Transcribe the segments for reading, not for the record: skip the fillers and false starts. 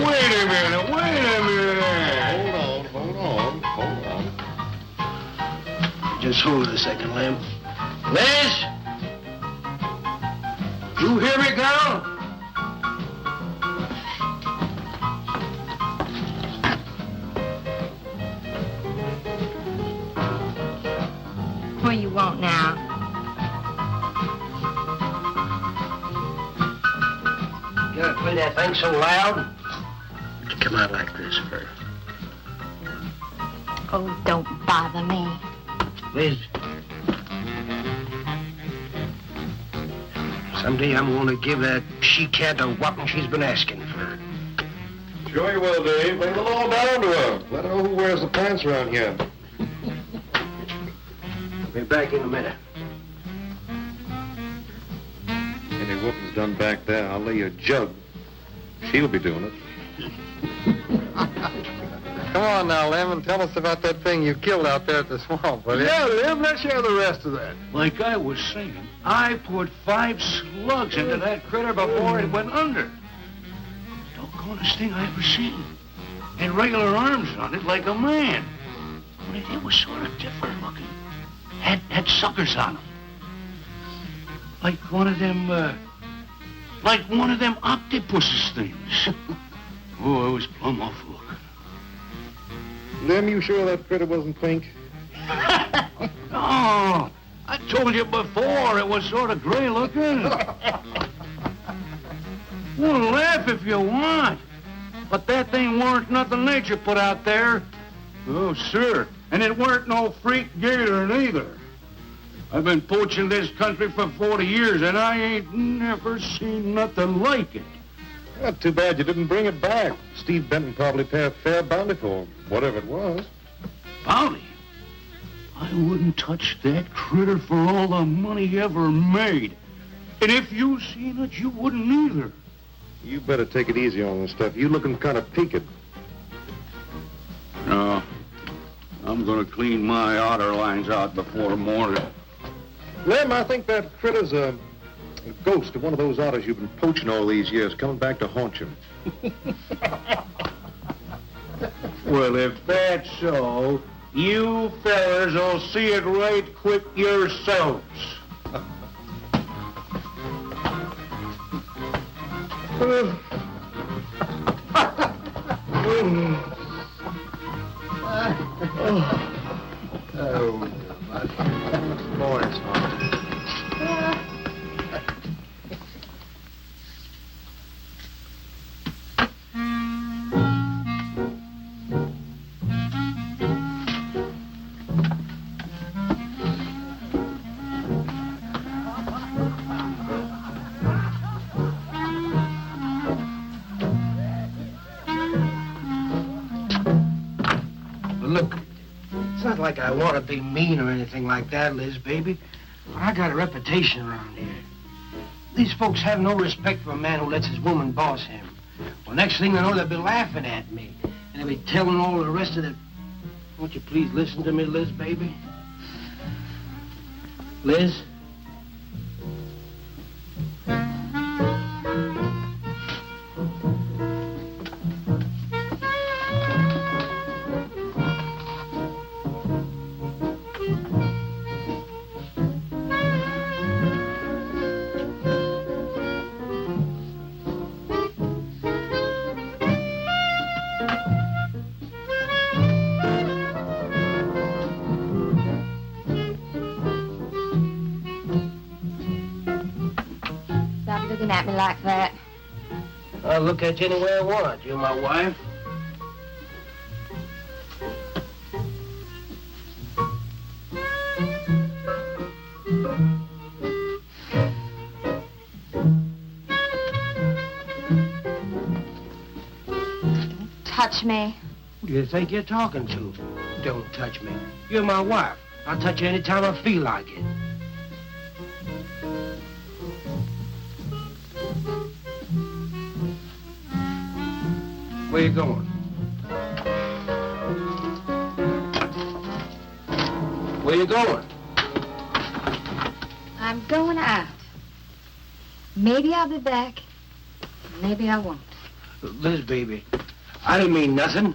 Wait a minute. Hold on. Just hold it a second, Lem. Liz? You hear me, girl? What you want now? You gotta play that thing so loud. To come out like this, Fur. Oh, don't bother me. Liz. Someday I'm gonna give that she-cat a whopping she's been asking for. Sure you will, Dave. Lay the law down to her. Let her know who wears the pants around here. Be back in a minute. Any whooping's done back there, I'll lay you a jug. She'll be doing it. Come on now, Lem, and tell us about that thing you killed out there at the swamp, will you? Yeah, Lem, let's hear the rest of that. Like I was saying, I put 5 slugs into that critter before it went under. Doggonest thing I ever seen. Had regular arms on it like a man. But it was sort of different looking. Had suckers on them. Like one of them octopuses things. Oh, it was plumb awful looking. Lem, you sure that critter wasn't pink? Oh, I told you before it was sort of gray looking. Well, laugh if you want. But that thing weren't nothing nature put out there. Oh, sir. And it weren't no freak gator neither. I've been poaching this country for 40 years, and I ain't never seen nothing like it. Not too bad you didn't bring it back. Steve Benton probably paid a fair bounty for whatever it was. Bounty? I wouldn't touch that critter for all the money he ever made. And if you seen it, you wouldn't either. You better take it easy on this stuff. You looking kind of peaked. No. I'm gonna clean my otter lines out before morning. Lem, I think that critter's a ghost of one of those otters you've been poaching all these years, coming back to haunt you. Well, if that's so, you fellers will see it right quick yourselves. Boys. Look, it's not like I want to be mean or anything like that, Liz, baby. But I got a reputation around here. These folks have no respect for a man who lets his woman boss him. Well, next thing they know, they'll be laughing at me. And they'll be telling all the rest of the... Won't you please listen to me, Liz, baby? Liz? Stop looking at me like that. I'll look at you any way I want. You're my wife. Touch me. Who do you think you're talking to? Don't touch me. You're my wife. I'll touch you anytime I feel like it. Where you going? Where you going? I'm going out. Maybe I'll be back. Maybe I won't. Liz, baby, I didn't mean nothing.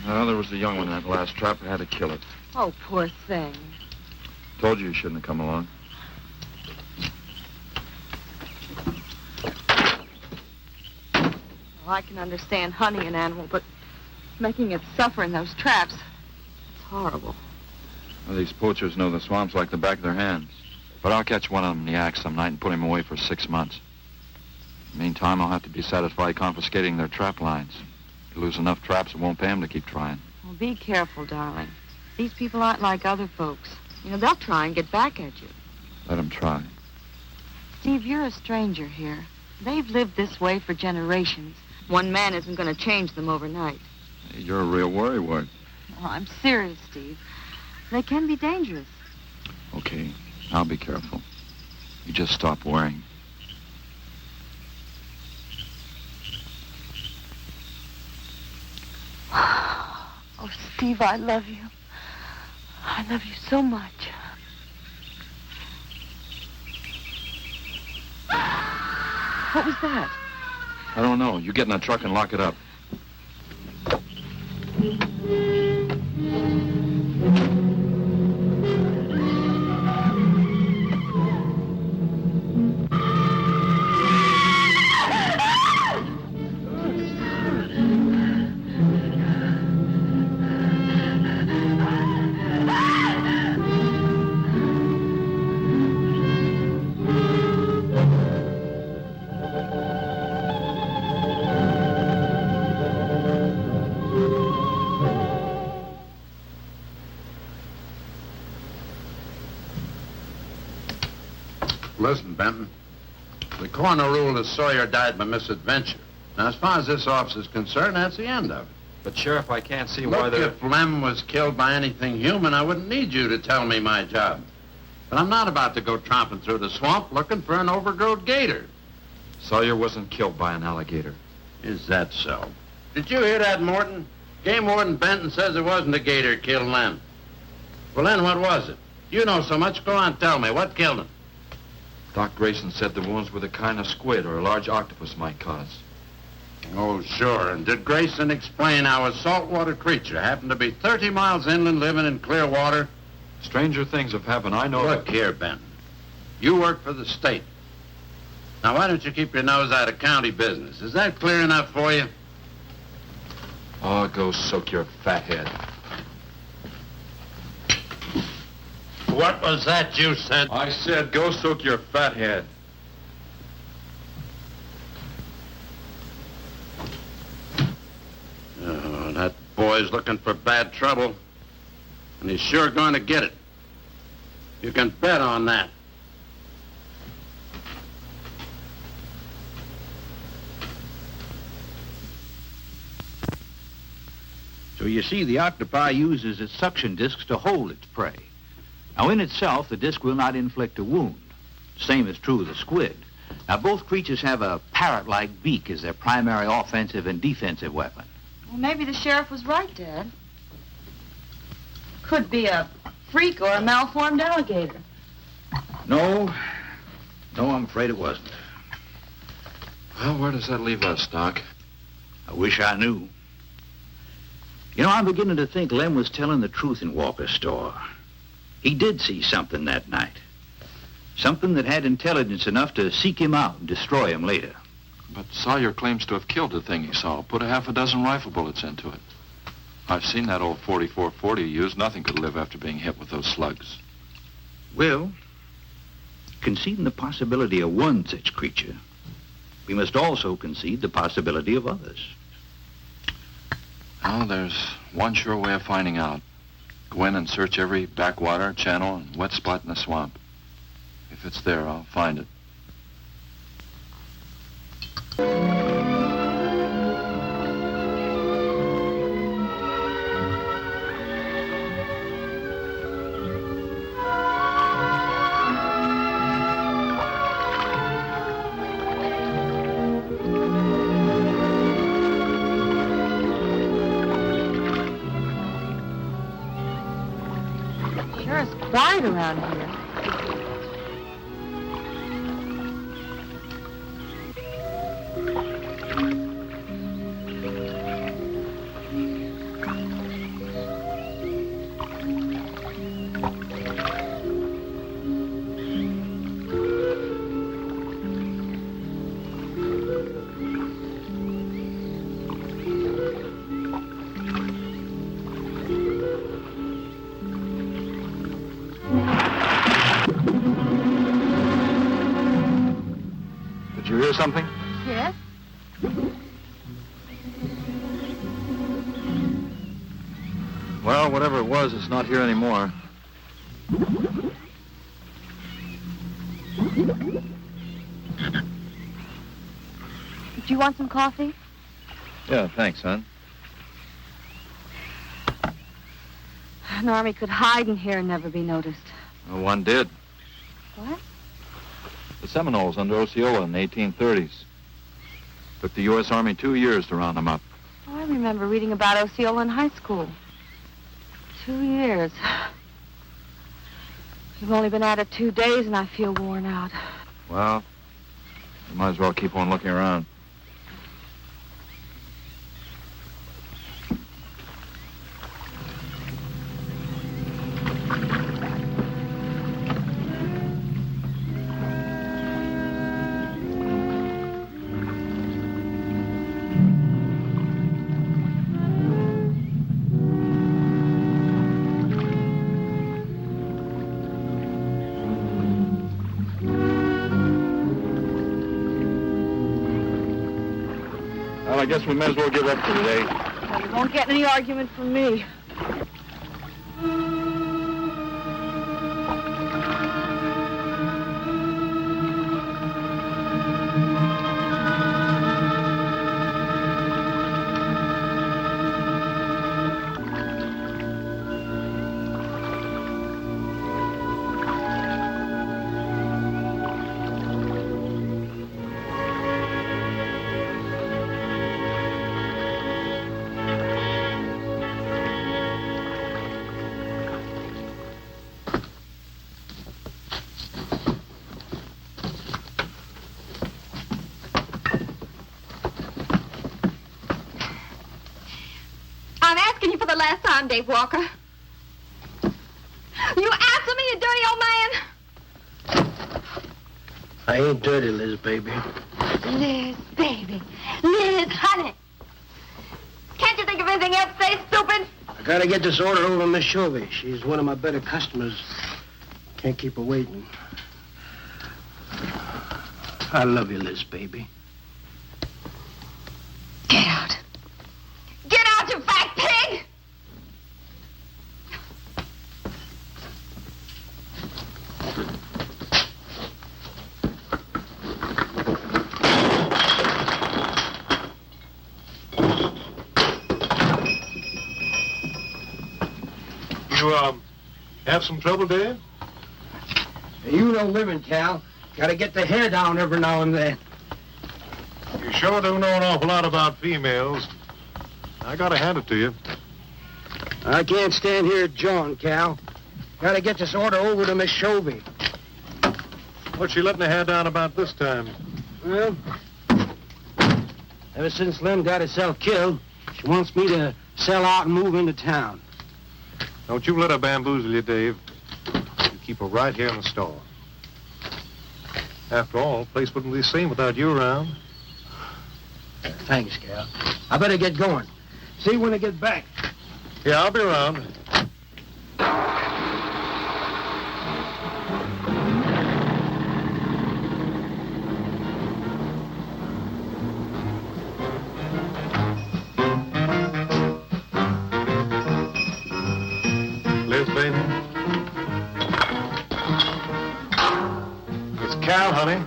Well, there was the young one in that last trap. I had to kill it. Oh, poor thing. Told you shouldn't have come along. Well, I can understand hunting an animal, but making it suffer in those traps, it's horrible. Well, these poachers know the swamps like the back of their hands. But I'll catch one of them in the act some night and put him away for 6 months. Meantime, I'll have to be satisfied confiscating their trap lines. If you lose enough traps, it won't pay them to keep trying. Well, be careful, darling. These people aren't like other folks. You know, they'll try and get back at you. Let them try. Steve, you're a stranger here. They've lived this way for generations. One man isn't going to change them overnight. Hey, you're a real worrywart. Oh, I'm serious, Steve. They can be dangerous. Okay, I'll be careful. You just stop worrying. Oh, Steve, I love you. I love you so much. What was that? I don't know. You get in that truck and lock it up. Listen, Benton. The coroner ruled that Sawyer died by misadventure. Now, as far as this officer's concerned, that's the end of it. But, Sheriff, I can't see why Look, they're... if Lem was killed by anything human, I wouldn't need you to tell me my job. But I'm not about to go tromping through the swamp looking for an overgrown gator. Sawyer wasn't killed by an alligator. Is that so? Did you hear that, Morton? Game Warden Benton says it wasn't a gator killed Lem. Well, then what was it? You know so much. Go on, tell me. What killed him? Doc Grayson said the wounds were the kind of squid or a large octopus might cause. Oh, sure. And did Grayson explain how a saltwater creature happened to be 30 miles inland living in clear water? Stranger things have happened. I know Look here, Benton. You work for the state. Now, why don't you keep your nose out of county business? Is that clear enough for you? Oh, go soak your fat head. What was that you said? I said go soak your fat head. Oh, that boy's looking for bad trouble. And he's sure going to get it. You can bet on that. So you see, the octopi uses its suction discs to hold its prey. Now, in itself, the disc will not inflict a wound. Same is true of the squid. Now, both creatures have a parrot-like beak as their primary offensive and defensive weapon. Well, maybe the sheriff was right, Dad. Could be a freak or a malformed alligator. No, I'm afraid it wasn't. Well, where does that leave us, Doc? I wish I knew. You know, I'm beginning to think Lem was telling the truth in Walker's store. He did see something that night. Something that had intelligence enough to seek him out and destroy him later. But Sawyer claims to have killed the thing he saw. Put a half a dozen rifle bullets into it. I've seen that old 44-40 used. Nothing could live after being hit with those slugs. Well, conceding the possibility of one such creature, we must also concede the possibility of others. Well, there's one sure way of finding out. Go in and search every backwater, channel, and wet spot in the swamp. If it's there, I'll find it. quiet around here. Did you hear something? Yes? Well, whatever it was, it's not here anymore. Do you want some coffee? Yeah, thanks, son. An army could hide in here and never be noticed. Well, one did. What? The Seminoles under Osceola in the 1830s. Took the U.S. Army 2 years to round them up. Oh, I remember reading about Osceola in high school. 2 years. You've only been at it 2 days and I feel worn out. Well, you might as well keep on looking around. Well, I guess we may as well give up for today. Well, you won't get any argument from me. I'm asking you for the last time, Dave Walker. You answer me, you dirty old man. I ain't dirty, Liz, baby. Liz, baby. Liz, honey. Can't you think of anything else to say, stupid? I gotta get this order over to Miss Shovey. She's one of my better customers. Can't keep her waiting. I love you, Liz, baby. Get out. Get out, you fat pig! You, have some trouble, Dave? You know women, Cal. Gotta get the hair down every now and then. You sure do know an awful lot about females. I gotta hand it to you. I can't stand here jawing, Cal. Gotta get this order over to Miss Shovey. What's she letting her hair down about this time? Well, ever since Lem got herself killed, she wants me to sell out and move into town. Don't you let her bamboozle you, Dave. You keep her right here in the store. After all, the place wouldn't be the same without you around. Thanks, Cal. I better get going. See you when I get back. Yeah, I'll be around. Liz, baby. It's Cal, honey.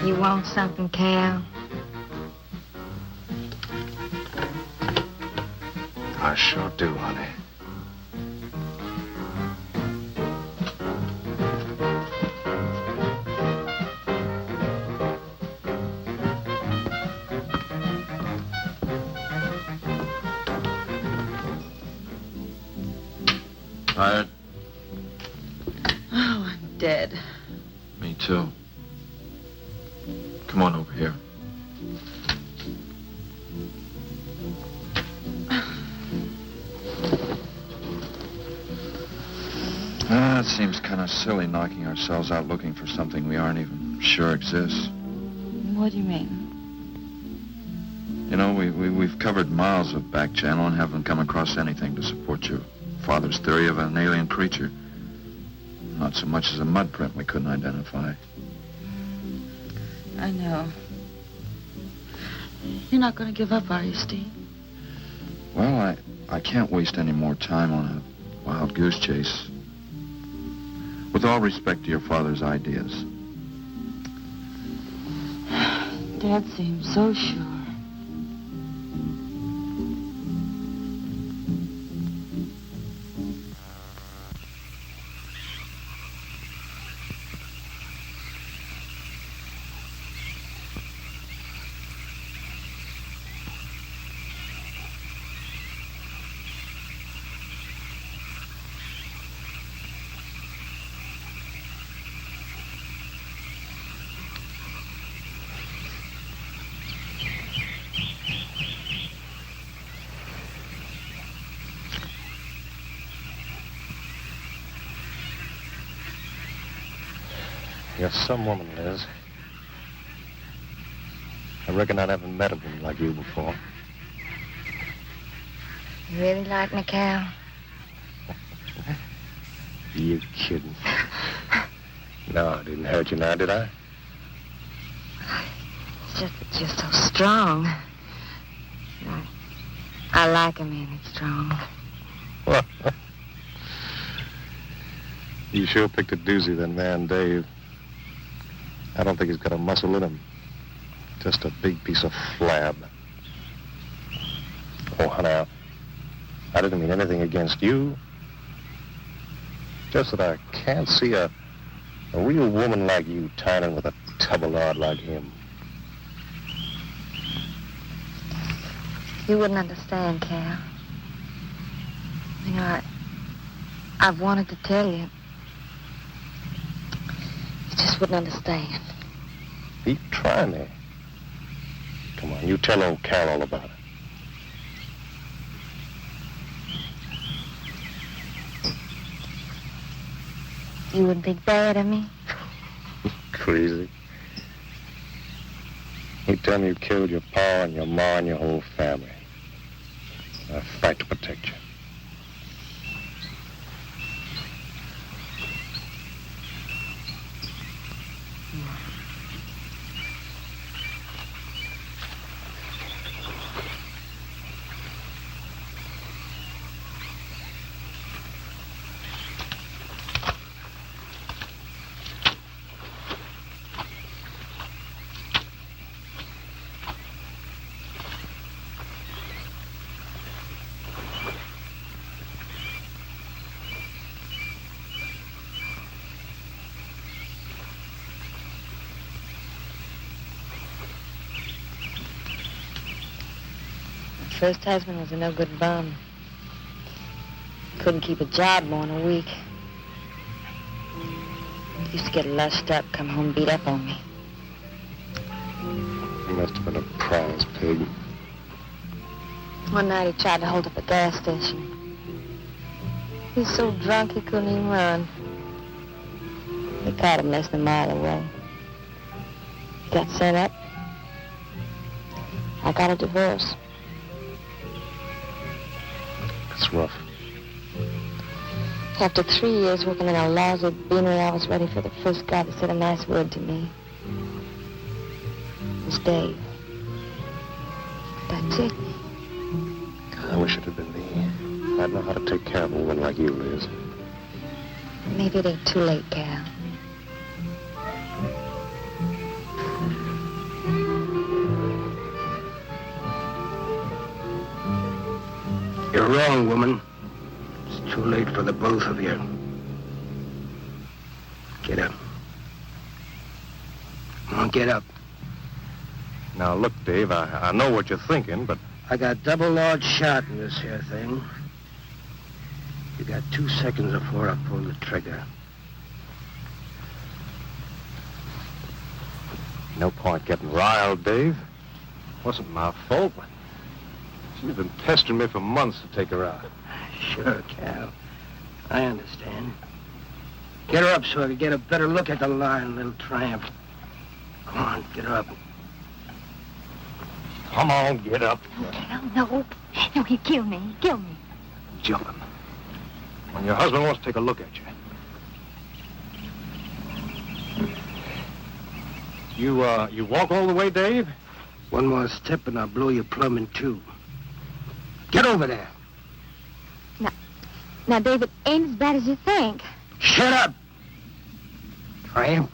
You want something, Cal? I sure do, honey. Tired? Oh, I'm dead. Me too. Come on over here. It seems kind of silly knocking ourselves out looking for something we aren't even sure exists. What do you mean? You know, we've covered miles of back channel and haven't come across anything to support your father's theory of an alien creature. Not so much as a mud print we couldn't identify. I know. You're not going to give up, are you, Steve? Well, I can't waste any more time on a wild goose chase. With all respect to your father's ideas. Dad seems so sure. You're some woman, Liz. I reckon I never met a woman like you before. You really like me, Cal? You kidding? No, I didn't hurt you now, did I? It's just that you're so strong. I like a man that's strong. You sure picked a doozy, then, man, Dave. I don't think he's got a muscle in him. Just a big piece of flab. Oh, honey, I didn't mean anything against you. Just that I can't see a real woman like you tying in with a tubbalard like him. You wouldn't understand, Cal. You know, I've wanted to tell you. You just wouldn't understand. Pete, try me. Come on, you tell old Cal all about it. You wouldn't think bad of me? Crazy. You tell me you killed your pa and your ma and your whole family. I fight to protect you. First husband was a no-good bum. Couldn't keep a job more than a week. Used to get lushed up, come home beat up on me. He must have been a prize pig. One night he tried to hold up a gas station. He was so drunk he couldn't even run. They caught him less than a mile away. He got sent up. I got a divorce. It's rough. After 3 years working in a lousy beanery, I was ready for the first guy that said a nice word to me. It was Dave. That's it. I wish it had been me. I'd know how to take care of a woman like you, Liz. Maybe it ain't too late, Cal. You're wrong, woman. It's too late for the both of you. Get up. Come on, get up. Now, look, Dave, I know what you're thinking, but... I got double large shot in this here thing. You got 2 seconds before I pull the trigger. No point getting riled, Dave. Wasn't my fault. She's been pestering me for months to take her out. Sure, Cal. I understand. Get her up so I can get a better look at the line, little tramp. Come on, get her up. Come on, get up. No. No, he'd kill me. He'd kill me. Jumping. When your husband wants to take a look at you. You walk all the way, Dave? One more step and I'll blow you plumb in two. Get over there. Now, David, ain't as bad as you think. Shut up! Tramp.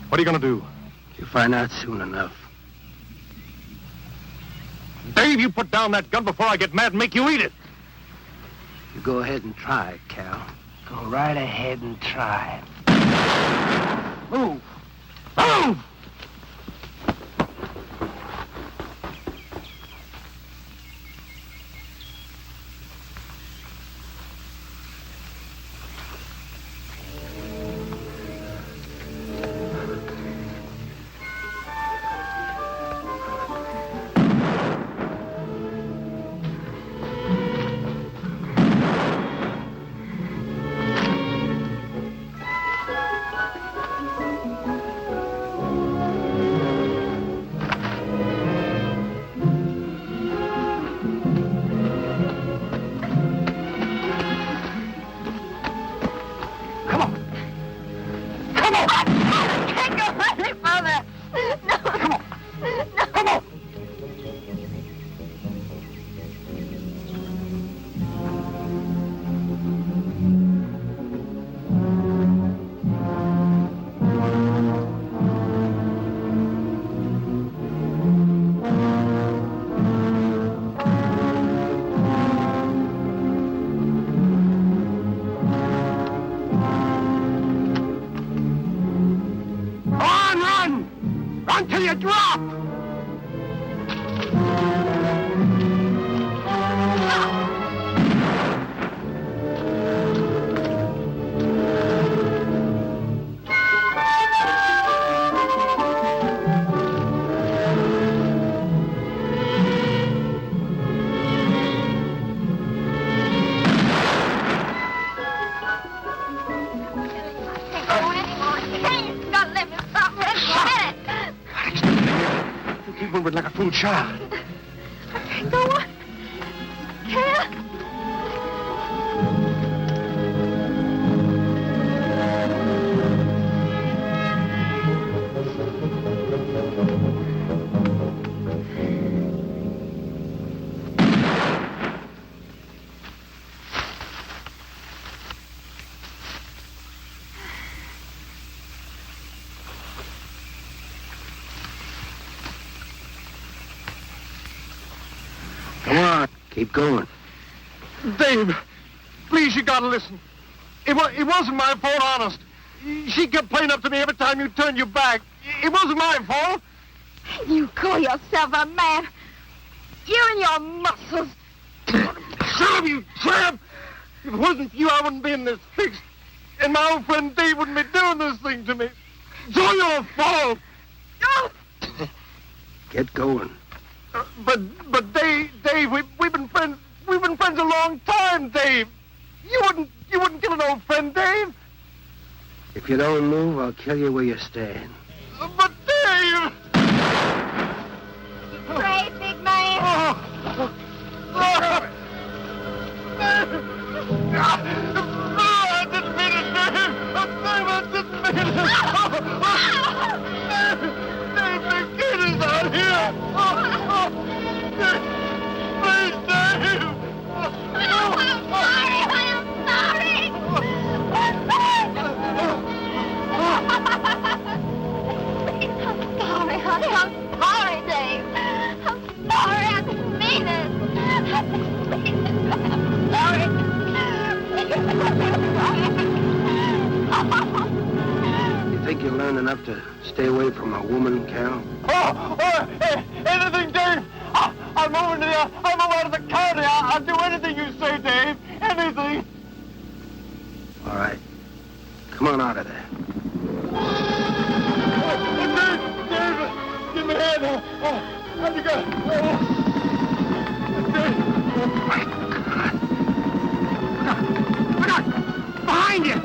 What are you gonna do? You'll find out soon enough. Dave, you put down that gun before I get mad and make you eat it. You go ahead and try it, Cal. Go right ahead and try it. Move! Move! Until you drop! Keep moving like a fool child. I can't go on. Can't. Come on, keep going. Dave, please, you gotta listen. It wasn't my fault, honest. She kept playing up to me every time you turned your back. It wasn't my fault. You call yourself a man. You and your muscles. Shut up, you tramp! If it wasn't for you, I wouldn't be in this fix. And my old friend Dave wouldn't be doing this thing to me. It's all your fault. Get going. But Dave, we've been friends. We've been friends a long time, Dave. You wouldn't kill an old friend, Dave. If you don't move, I'll kill you where you stand. But Dave! Brave, big man. I didn't mean it, Dave. I didn't mean it. Dave, the kid is out here. Please, Dave. I'm sorry. I'm sorry, honey. I'm sorry, Dave. I'm sorry. I didn't mean it. I didn't mean it. I'm sorry. You think you learned enough to stay away from a woman, Cal? Anything, Dave. I'm moving out of the county. I'll do anything you say, Dave. Anything. All right. Come on out of there. Dave, give me a hand. How'd you go? My God. Look out! Behind you!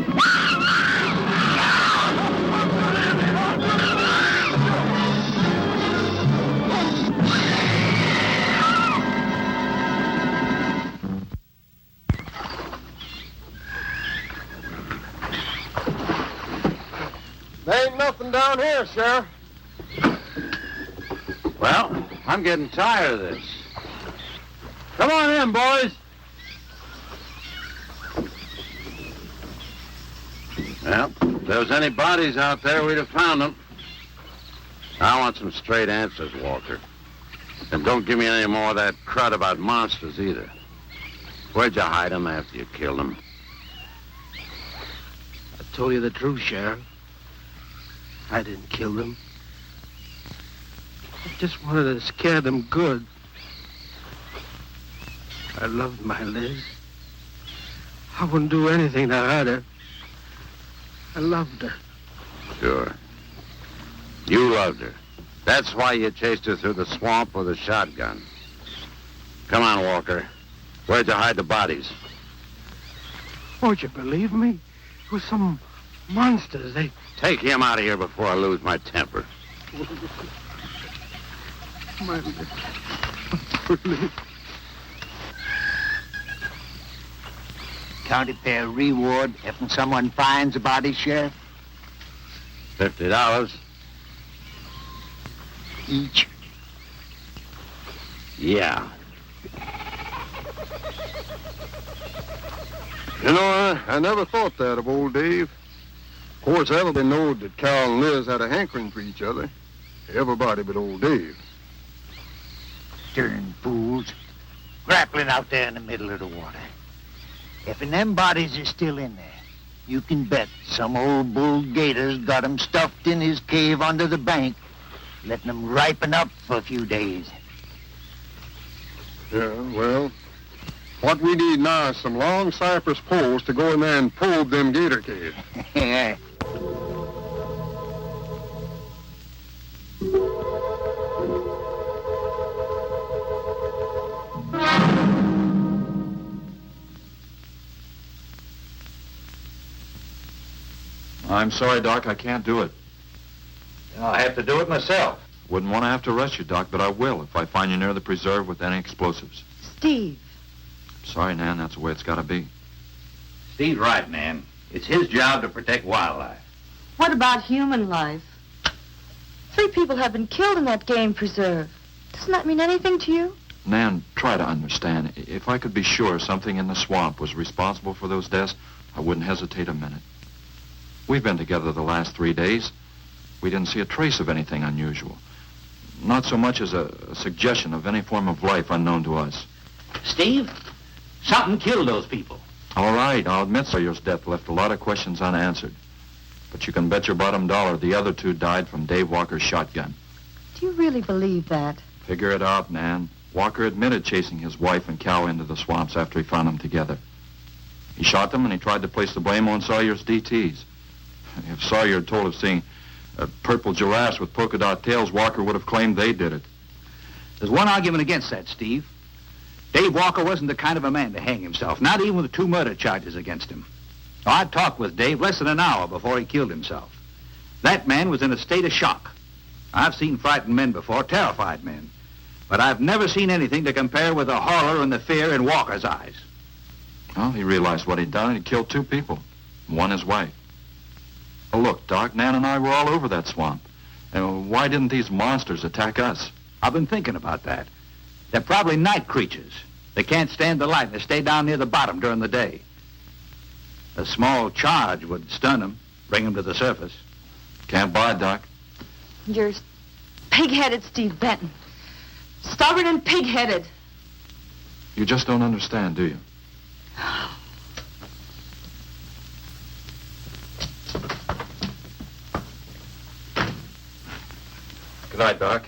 There ain't nothing down here, Sheriff. Well, I'm getting tired of this. Come on in, boys. Well, if there was any bodies out there, we'd have found them. I want some straight answers, Walker. And don't give me any more of that crud about monsters either. Where'd you hide them after you killed them? I told you the truth, Sheriff. I didn't kill them. I just wanted to scare them good. I loved my Liz. I wouldn't do anything to hurt her. I loved her. Sure. You loved her. That's why you chased her through the swamp with a shotgun. Come on, Walker. Where'd you hide the bodies? Won't you believe me? It was some monsters. They... Take him out of here before I lose my temper. My Liz. County pay a reward if someone finds a body, Sheriff? $50. Each. Yeah. You know, I never thought that of old Dave. Of course, everybody knowed that Carol and Liz had a hankering for each other. Everybody but old Dave. Darn fools. Grappling out there in the middle of the water. If them bodies are still in there, you can bet some old bull gator's got 'em stuffed in his cave under the bank, letting 'em ripen up for a few days. Yeah, well, what we need now is some long cypress poles to go in there and probe them gator caves. I'm sorry, Doc, I can't do it. I'll have to do it myself. Wouldn't want to have to arrest you, Doc, but I will if I find you near the preserve with any explosives. Steve, Sorry, Nan, that's the way it's got to be. Steve's right, Nan. It's his job to protect wildlife. what about human life? 3 people have been killed in that game preserve. Doesn't that mean anything to you? Nan, try to understand. If I could be sure something in the swamp was responsible for those deaths, I wouldn't hesitate a minute. We've been together the last 3 days. We didn't see a trace of anything unusual. Not so much as a suggestion of any form of life unknown to us. Steve, something killed those people. All right, I'll admit Sawyer's death left a lot of questions unanswered. But you can bet your bottom dollar the other 2 died from Dave Walker's shotgun. Do you really believe that? Figure it out, Nan. Walker admitted chasing his wife and cow into the swamps after he found them together. He shot them and he tried to place the blame on Sawyer's DTs. If Sawyer had told of seeing purple giraffes with polka dot tails, Walker would have claimed they did it. There's one argument against that, Steve. Dave Walker wasn't the kind of a man to hang himself, not even with 2 murder charges against him. I talked with Dave less than an hour before he killed himself. That man was in a state of shock. I've seen frightened men before, terrified men. But I've never seen anything to compare with the horror and the fear in Walker's eyes. Well, he realized what he'd done and he killed 2 people. One his wife. Oh, look, Doc, Nan and I were all over that swamp. And why didn't these monsters attack us? I've been thinking about that. They're probably night creatures. They can't stand the light and they stay down near the bottom during the day. A small charge would stun them, bring them to the surface. Can't buy, Doc. You're pig-headed, Steve Benton. Stubborn and pig-headed. You just don't understand, do you? Good night, Doc.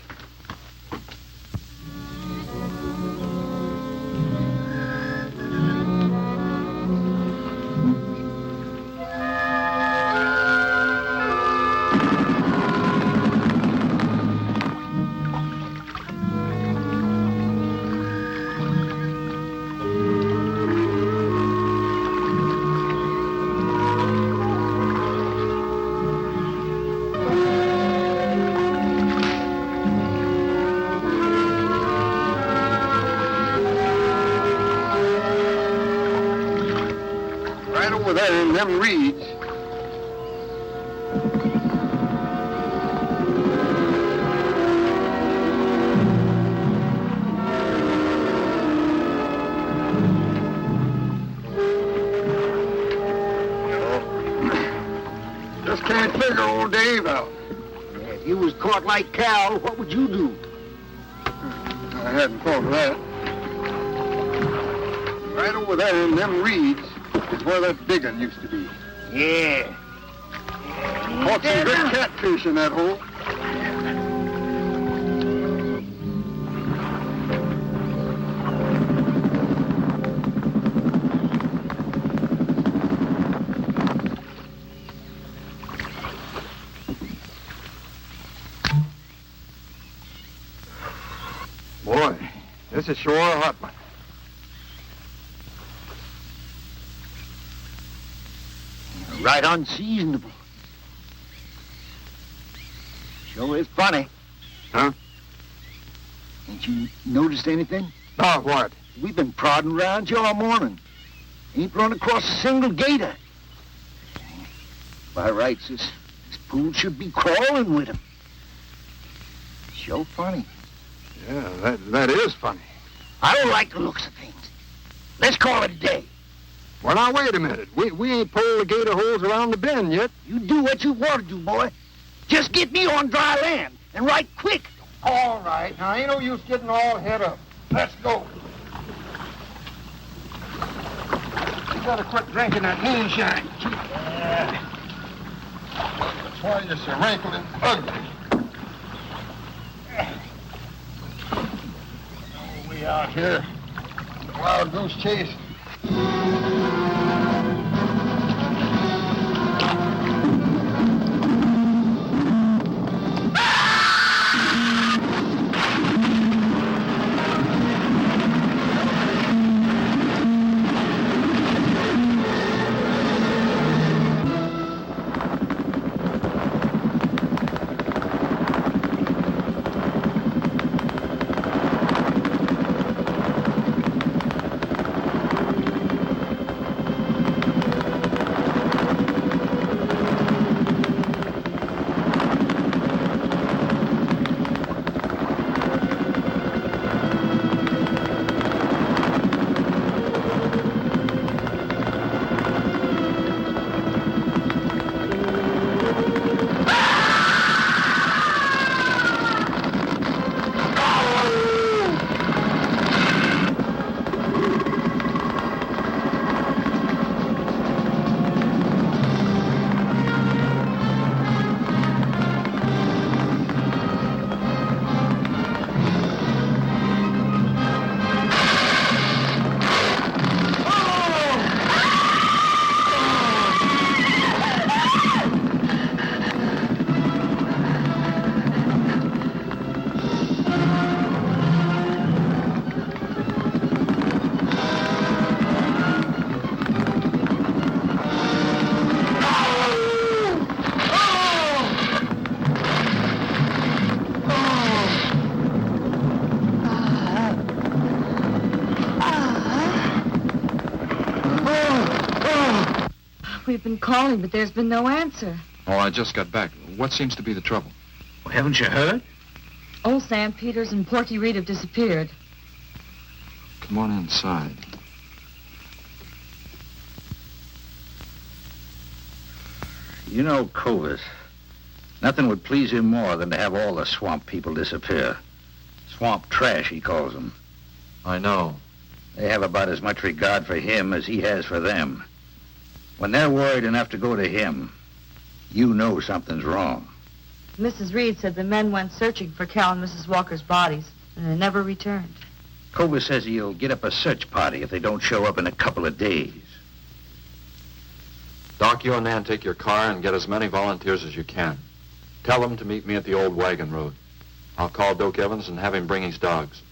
there in them reeds. Just can't figure old Dave out. If you was caught like Cal, what would you do? I hadn't thought of that. Right over there in them reeds is where that big one used to be. Yeah. Caught some good catfish in that hole. Boy, this is sure a hot one. Right unseasonable. Sure is funny. Huh? Ain't you noticed anything? Oh, what? We've been prodding around you all morning. Ain't run across a single gator. By rights, this pool should be crawling with 'em. Sure funny. Yeah, that is funny. I don't like the looks of things. Let's call it a day. Well, now, wait a minute. We ain't pulled the gator holes around the bend yet. You do what you want to do, boy. Just get me on dry land, and right quick. All right. Now, ain't no use getting all head up. Let's go. You gotta quit drinking that moonshine. That's why you're so wrinkled and ugly. Oh, we out here. Wild goose chase. We've been calling, but there's been no answer. Oh, I just got back. What seems to be the trouble? Well, haven't you heard? Old Sam Peters and Porky Reed have disappeared. Come on inside. You know Cobus. Nothing would please him more than to have all the swamp people disappear. Swamp trash, he calls them. I know. They have about as much regard for him as he has for them. When they're worried enough to go to him, you know something's wrong. Mrs. Reed said the men went searching for Cal and Mrs. Walker's bodies, and they never returned. Cobus says he'll get up a search party if they don't show up in a couple of days. Doc, you and Nan take your car and get as many volunteers as you can. Tell them to meet me at the old wagon road. I'll call Doak Evans and have him bring his dogs.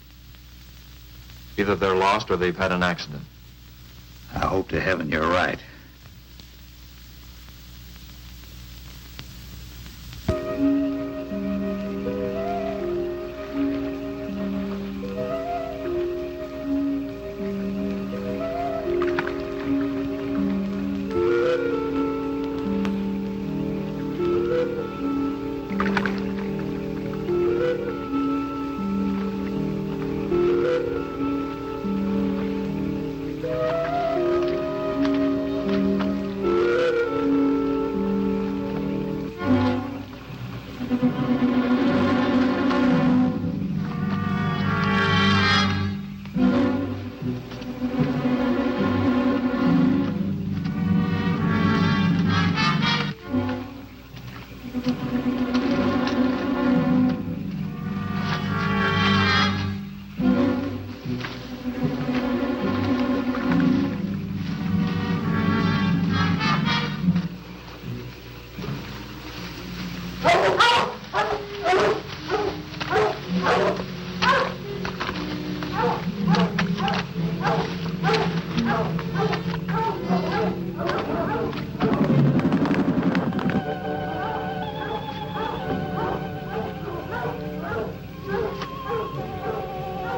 Either they're lost or they've had an accident. I hope to heaven you're right.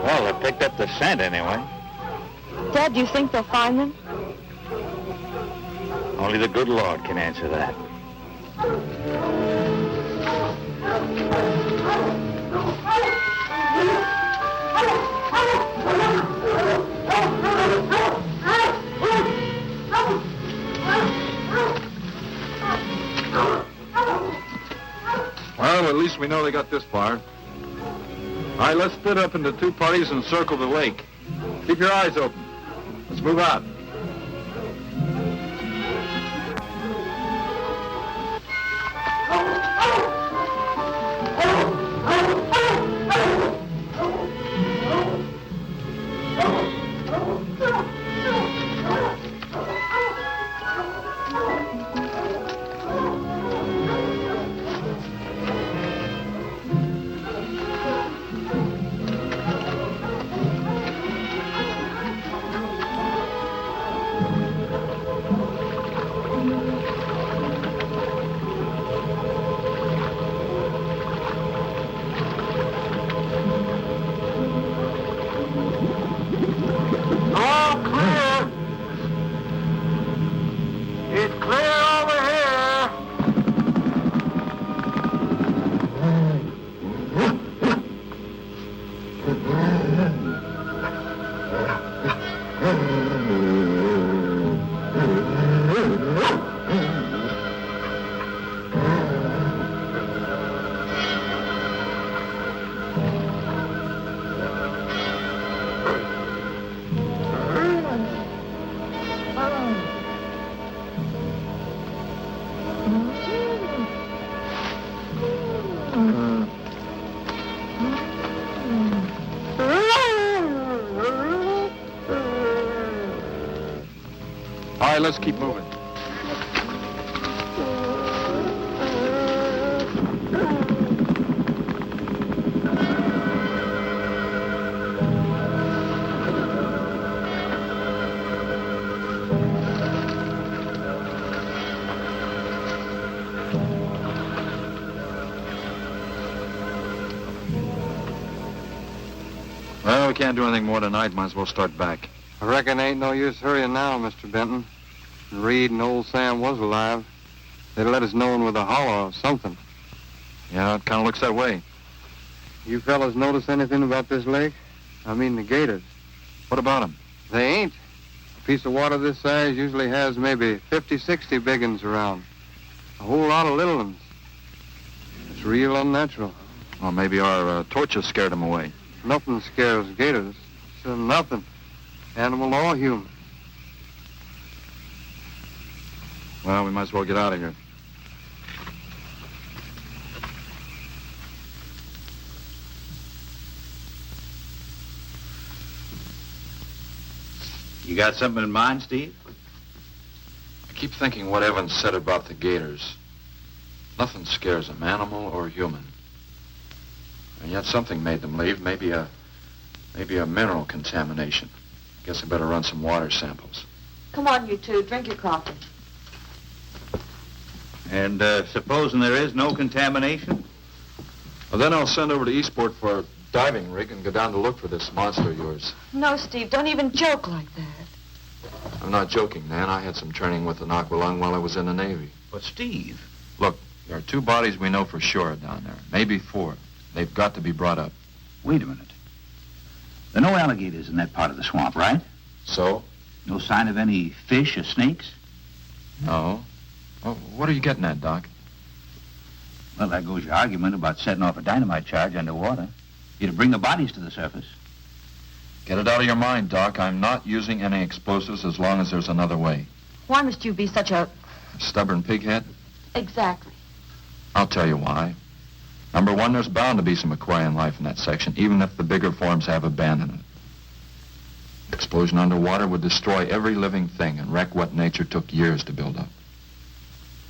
Well, they picked up the scent anyway. Dad, do you think they'll find them? Only the good Lord can answer that. Well, at least we know they got this far. All right, let's split up into two parties and circle the lake. Keep your eyes open. Let's move out. All right, let's keep moving. Well, we can't do anything more tonight. Might as well start back. I reckon ain't no use hurrying now, Mr. Benton. Reed and old Sam was alive. They'd let us know with a holler or something. Yeah, it kind of looks that way. You fellas notice anything about this lake? I mean the gators. What about them? They ain't. A piece of water this size usually has maybe 50, 60 big uns around. A whole lot of little ones. It's real unnatural. Well, maybe our torches scared them away. Nothing scares gators. Nothing. Animal or human. Well, we might as well get out of here. You got something in mind, Steve? I keep thinking what Evans said about the gators. Nothing scares them, animal or human. And yet something made them leave. Maybe a mineral contamination. Guess I better run some water samples. Come on, you two. Drink your coffee. And supposing there is no contamination? Well, then I'll send over to Eastport for a diving rig and go down to look for this monster of yours. No, Steve, don't even joke like that. I'm not joking, Nan. I had some training with an aqualung while I was in the Navy. But Steve... Look, There are 2 bodies we know for sure down there. Maybe 4. They've got to be brought up. Wait a minute. There are no alligators in that part of the swamp, right? So? No sign of any fish or snakes? No. Well, what are you getting at, Doc? Well, there goes your argument about setting off a dynamite charge underwater. You'd bring the bodies to the surface. Get it out of your mind, Doc. I'm not using any explosives as long as there's another way. Why must you be such a... Stubborn pighead? Exactly. I'll tell you why. Number 1, there's bound to be some aquarian life in that section, even if the bigger forms have abandoned it. Explosion underwater would destroy every living thing and wreck what nature took years to build up.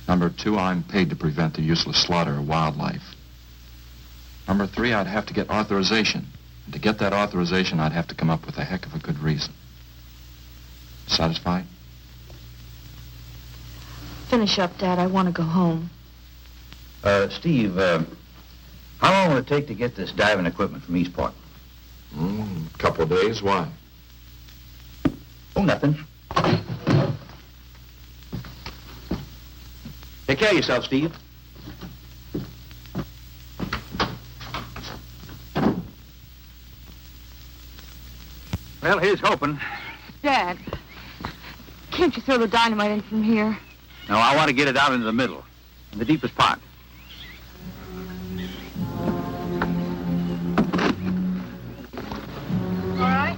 Number 2, I'm paid to prevent the useless slaughter of wildlife. Number 3, I'd have to get authorization. And to get that authorization, I'd have to come up with a heck of a good reason. Satisfied? Finish up, Dad. I want to go home. Steve, how long will it take to get this diving equipment from Eastport? Couple of days. Why? Oh, nothing. Take care of yourself, Steve. Well, here's hoping. Dad, can't you throw the dynamite in from here? No, I want to get it out into the middle, in the deepest part. All right.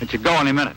It should go any minute.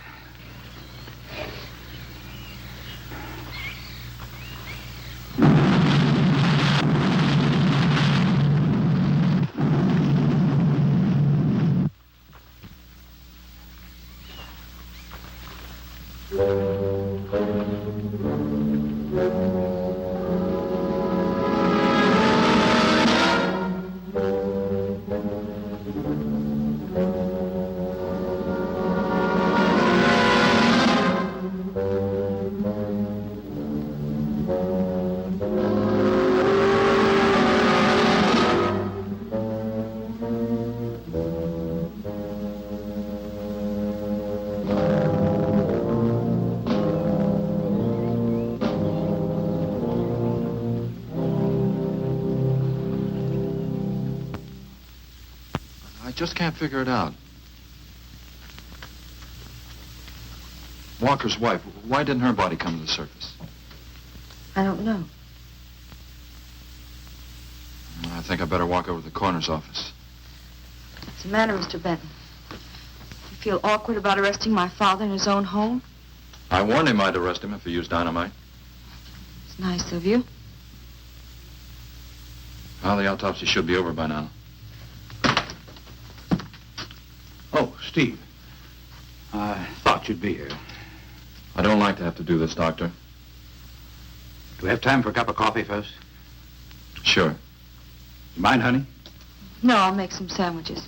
I just can't figure it out. Walker's wife, why didn't her body come to the surface? I don't know. I think I better walk over to the coroner's office. What's the matter, Mr. Benton? You feel awkward about arresting my father in his own home? I warned him I'd arrest him if he used dynamite. It's nice of you. Well, the autopsy should be over by now. Oh, Steve. I thought you'd be here. I don't like to have to do this, Doctor. Do we have time for a cup of coffee first? Sure. You mind, honey? No, I'll make some sandwiches.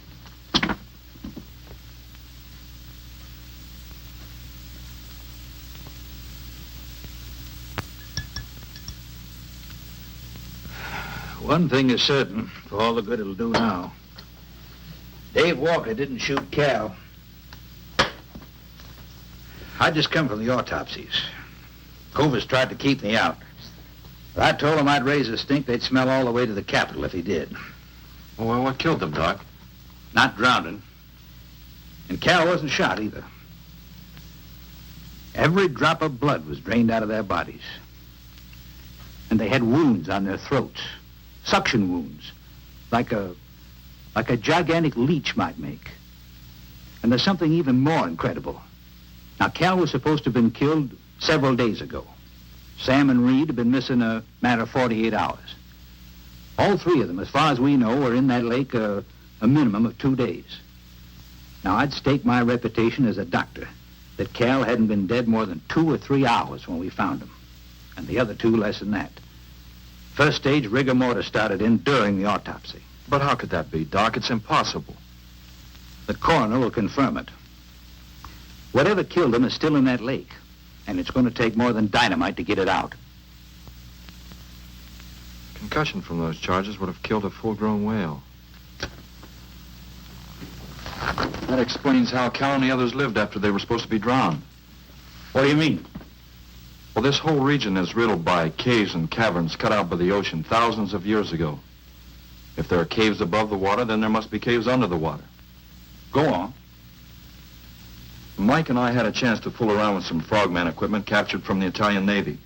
One thing is certain, for all the good it'll do now. Dave Walker didn't shoot Cal. I just come from the autopsies. Covers tried to keep me out. But I told them I'd raise a stink they'd smell all the way to the Capitol if he did. Well, what killed them, Doc? Not drowning. And Cal wasn't shot either. Every drop of blood was drained out of their bodies. And they had wounds on their throats. Suction wounds. Like a gigantic leech might make. And there's something even more incredible. Now, Cal was supposed to have been killed several days ago. Sam and Reed have been missing a matter of 48 hours. All three of them, as far as we know, were in that lake a minimum of 2 days. Now, I'd stake my reputation as a doctor that Cal hadn't been dead more than 2 or 3 hours when we found him, and the other 2 less than that. First stage rigor mortis started in during the autopsy. But how could that be, Doc? It's impossible. The coroner will confirm it. Whatever killed him is still in that lake, and it's going to take more than dynamite to get it out. Concussion from those charges would have killed a full-grown whale. That explains how Cal and the others lived after they were supposed to be drowned. What do you mean? Well, this whole region is riddled by caves and caverns cut out by the ocean thousands of years ago. If there are caves above the water, then there must be caves under the water. Go on. Mike and I had a chance to fool around with some frogman equipment captured from the Italian Navy.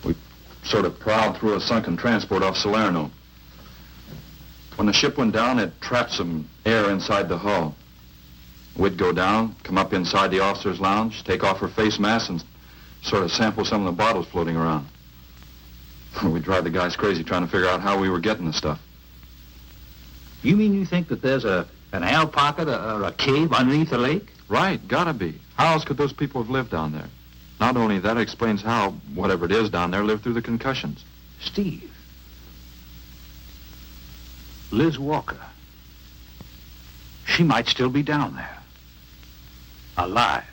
We sort of prowled through a sunken transport off Salerno. When the ship went down, it trapped some air inside the hull. We'd go down, come up inside the officer's lounge, take off her face mask, and sort of sample some of the bottles floating around. We'd drive the guys crazy trying to figure out how we were getting the stuff. You mean you think that there's an air pocket or a cave underneath the lake? Right, gotta be. How else could those people have lived down there? Not only that, it explains how, whatever it is down there, lived through the concussions. Steve. Liz Walker. She might still be down there. Alive.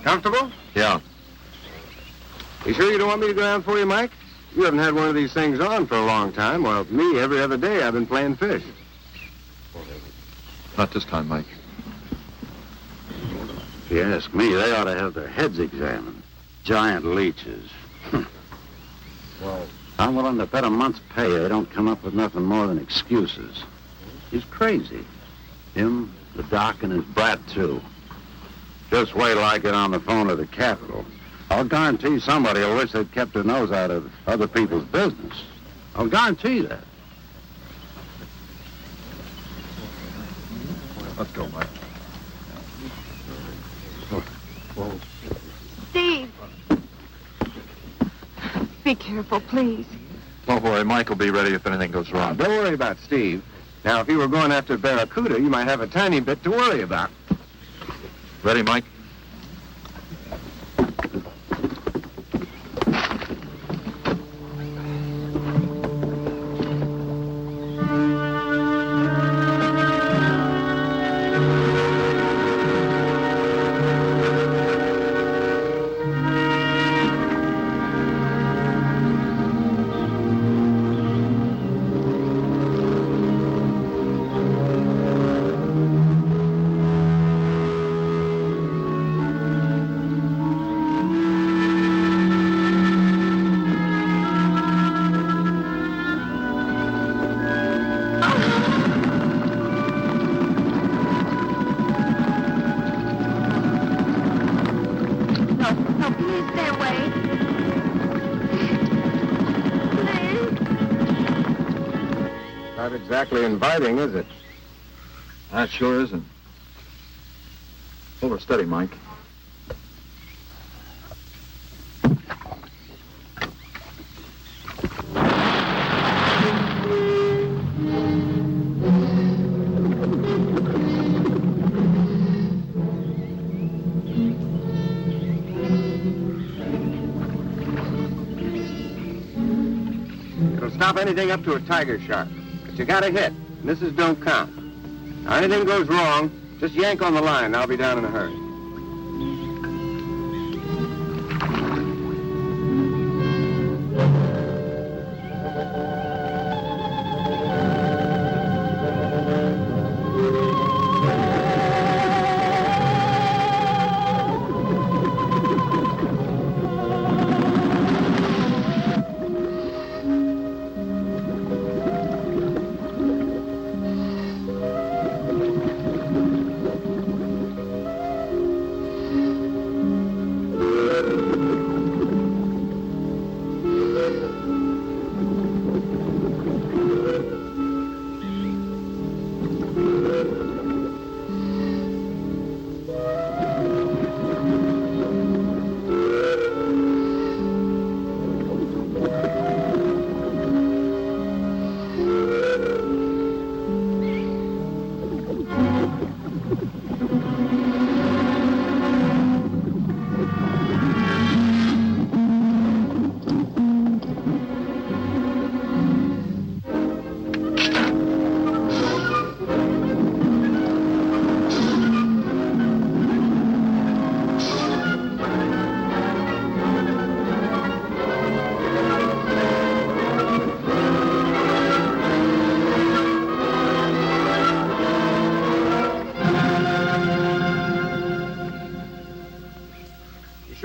Comfortable? Yeah. You sure you don't want me to go down for you, Mike? You haven't had one of these things on for a long time. Well, me, every other day I've been playing fish. Not this time, Mike. If you ask me, they ought to have their heads examined. Giant leeches. Well, I'm willing to bet a month's pay they don't come up with nothing more than excuses. He's crazy. Him, the doc, and his brat, too. Just wait till I get on the phone to the Capitol. I'll guarantee somebody will wish they'd kept their nose out of other people's business. I'll guarantee that. Let's go, Mike. Steve! Be careful, please. Don't worry, Mike will be ready if anything goes wrong. Don't worry about Steve. Now, if you were going after Barracuda, you might have a tiny bit to worry about. Ready, Mike? Not exactly inviting, is it? That sure isn't. Hold her steady, Mike. It'll stop anything up to a tiger shark. But you gotta hit. Misses don't count. Now, anything goes wrong, just yank on the line. I'll be down in a hurry.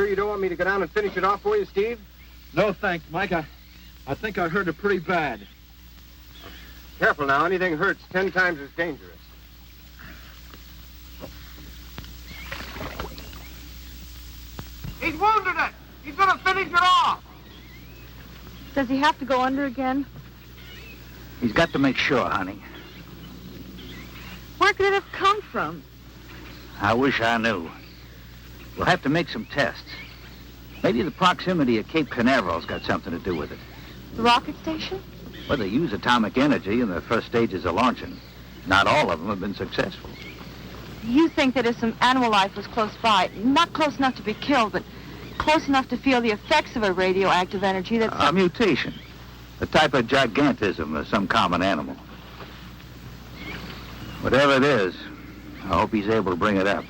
You don't want me to go down and finish it off for you, Steve? No, thanks, Mike. I think I hurt it pretty bad. Careful now. Anything hurts 10 times as dangerous. He's wounded it. He's gonna finish it off. Does he have to go under again? He's got to make sure, honey. Where could it have come from? I wish I knew. We'll have to make some tests. Maybe the proximity of Cape Canaveral's got something to do with it. The rocket station? Well, they use atomic energy in the first stages of launching. Not all of them have been successful. You think that if some animal life was close by, not close enough to be killed, but close enough to feel the effects of a radioactive energy that's... A mutation. A type of gigantism of some common animal. Whatever it is, I hope he's able to bring it up.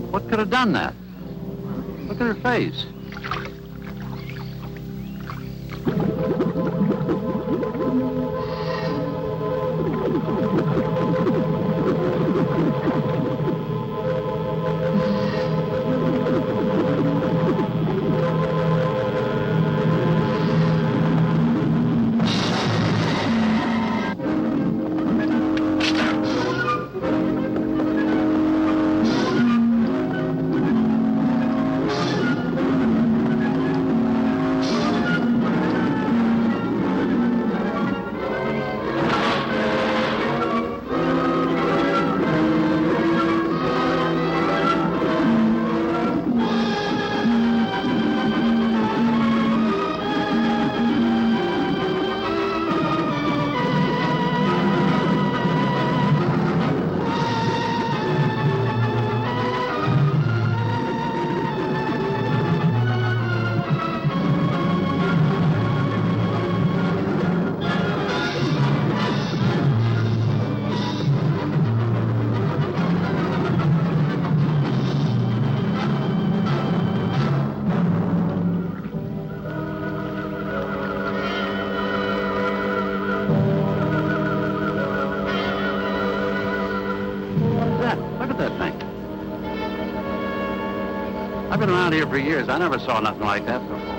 What could have done that? Look at her face. I've been around here for years. I never saw nothing like that before.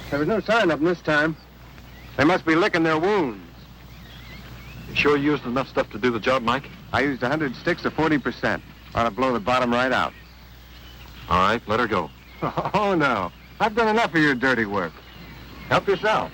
There was no sign of them this time. They must be licking their wounds. You sure you used enough stuff to do the job, Mike? I used 100 sticks of 40%. Ought to blow the bottom right out. All right, let her go. Oh, no. I've done enough of your dirty work. Help yourself.